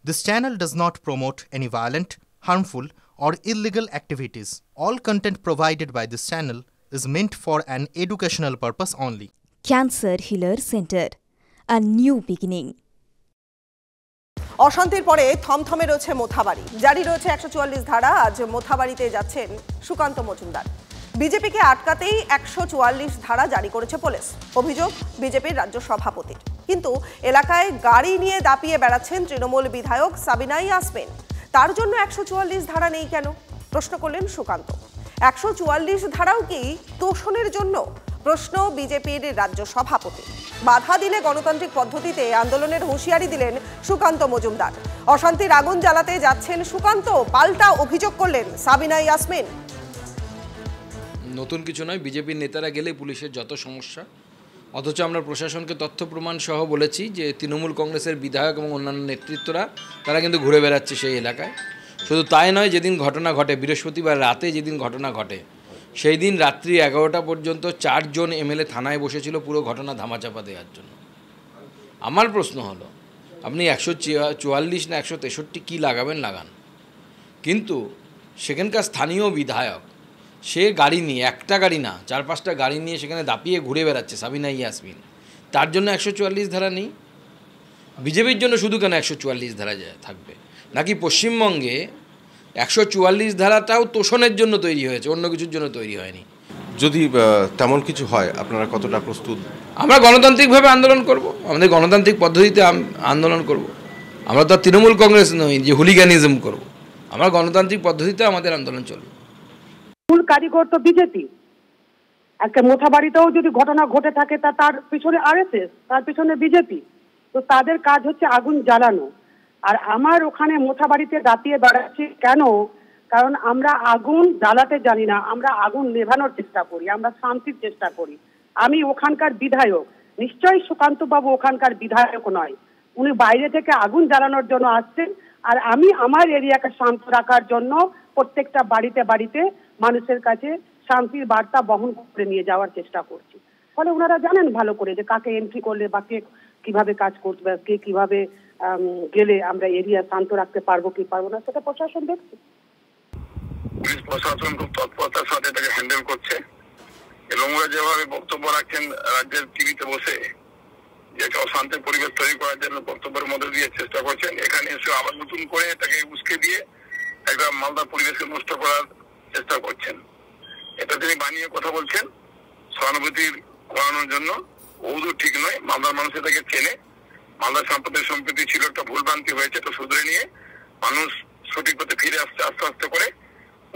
This channel does not promote any violent, harmful, or illegal activities. All content provided by this channel is meant for an educational purpose only. Cancer Healer Center, a new beginning. অশান্তির পরে থমথমে রয়েছে মোথাবাড়ি। জারি রয়েছে 144 ধারা। আজ মোথাবাড়িতে যাচ্ছেন সুকান্ত মজুমদার। বিজেপিকে আটকাতেই 144 ধারা জারি করেছে পুলিশ। অভিযোগ বিজেপির রাজ্য সভাপতির। কিন্তু এলাকায় গাড়ি নিয়ে দাপিয়ে বেড়াচ্ছেন তৃণমূল বিধায়ক সাবিনা ইয়াসমিন। তার জন্য 144 ধারা নেই কেন প্রশ্ন করলেন সুকান্ত। 144 ধারাও কি তোষণের জন্য? প্রশ্ন বিজেপির রাজ্য সভাপতি। বাধা দিলে গণতান্ত্রিক পদ্ধতিতে আন্দোলনের হুঁশিয়ারি দিলেন সুকান্ত মজুমদার। অশান্তির আগুন জ্বালাতে যাচ্ছেন সুকান্ত, পাল্টা অভিযোগ করলেন সাবিনা ইয়াসমিন। নতুন কিছু নয়, বিজেপির নেতারা গেলে পুলিশের যত সমস্যা, অথচ আমরা প্রশাসনকে তথ্য প্রমাণ সহ বলেছি যে তৃণমূল কংগ্রেসের বিধায়ক এবং অন্যান্য নেতৃত্বরা তারা কিন্তু ঘুরে বেড়াচ্ছে সেই এলাকায়। শুধু তাই নয়, যেদিন ঘটনা ঘটে বৃহস্পতিবার রাতে যেদিন ঘটনা ঘটে সেই দিন রাত্রি 11টা পর্যন্ত 4 জন এমএলএ থানায় বসেছিল পুরো ঘটনা ধামাচাপা দেওয়ার জন্য। আমার প্রশ্ন হলো, আপনি 144 না 163 কী লাগাবেন লাগান, কিন্তু সেখানকার স্থানীয় বিধায়ক সে গাড়ি নিয়ে, একটা গাড়ি না 4-5টা গাড়ি নিয়ে সেখানে দাপিয়ে ঘুরে বেড়াচ্ছে সাবিনা ইয়াসমিন। তার জন্য 144 ধারা নেই? বিজেপির জন্য শুধু কেন 144 ধারা থাকবে? নাকি পশ্চিমবঙ্গে 144 ধারাটাও তোষণের জন্য তৈরি হয়েছে, অন্য কিছুর জন্য তৈরি হয়নি? যদি তেমন কিছু হয় আপনারা কতটা প্রস্তুত? আমরা গণতান্ত্রিকভাবে আন্দোলন করব, আমাদের গণতান্ত্রিক পদ্ধতিতে আন্দোলন করব। আমরা তো তৃণমূল কংগ্রেস নই যে হুলিগানিজম করব। আমরা গণতান্ত্রিক পদ্ধতিতে আমাদের আন্দোলন চলবে। মূল কারিগর তো বিজেপি। একটা মোথাবাড়িতেও যদি ঘটনা ঘটে থাকে তার পিছনে আরএসএস, তার পিছনে বিজেপি। তো তাদের কাজ হচ্ছে আগুন জ্বালানো। আর আমার ওখানে মোথাবাড়িতে দাপিয়ে বেড়াচ্ছি কেন? কারণ আমরা আগুন জ্বালাতে জানি না, আমরা আগুন নেভানোর চেষ্টা করি, আমরা শান্তির চেষ্টা করি। আমি ওখানকার বিধায়ক, নিশ্চয়ই সুকান্ত বাবু ওখানকার বিধায়ক নয়, উনি বাইরে থেকে আগুন জ্বালানোর জন্য আসছেন। আর আমি আমার এরিয়াকে শান্ত রাখার জন্য প্রত্যেকটা বাড়িতে বাড়িতে মানুষের কাছে শান্তির বার্তা বহন করে নিয়ে যাওয়ার চেষ্টা করছি। ফলে ওনারা জানেন ভালো করে যে কাকে এন্ট্রি করলে বা কে কিভাবে কাজ করবে, কে কিভাবে গেলে আমরা এরিয়া শান্ত রাখতে পারবো কি পারবো না, সেটা প্রশাসন দেখছে। পুলিশ প্রশাসন খুব তৎপরতার সাথে এটাকে হ্যান্ডেল করছে এবং ওরা যেভাবে বক্তব্য রাখছেন রাজ্যের টিভিতে বসে, যে একটা অশান্তির পরিবেশ তৈরি করার জন্য বক্তব্যের মধ্যে দিয়ে চেষ্টা করছেন। এখানে এসে আবার নতুন করে এটাকে উস্কে দিয়ে একটা মালদার পরিবেশকে নষ্ট করার চেষ্টা করছেন। এটা তিনি বানিয়ে কথা বলছেন সহানুভূতির করানোর জন্য। ওদু ঠিক নয়, মালদার মানুষ এটাকে চেনে। মালদার সাম্প্রদায়িক সম্প্রীতি ছিল, একটা ভুলভ্রান্তি হয়েছে, এটা শুধরে নিয়ে মানুষ সঠিক পথে ফিরে আসছে আস্তে আস্তে করে।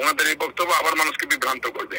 ওনাদের এই বক্তব্য আবার মানুষকে বিভ্রান্ত করবে।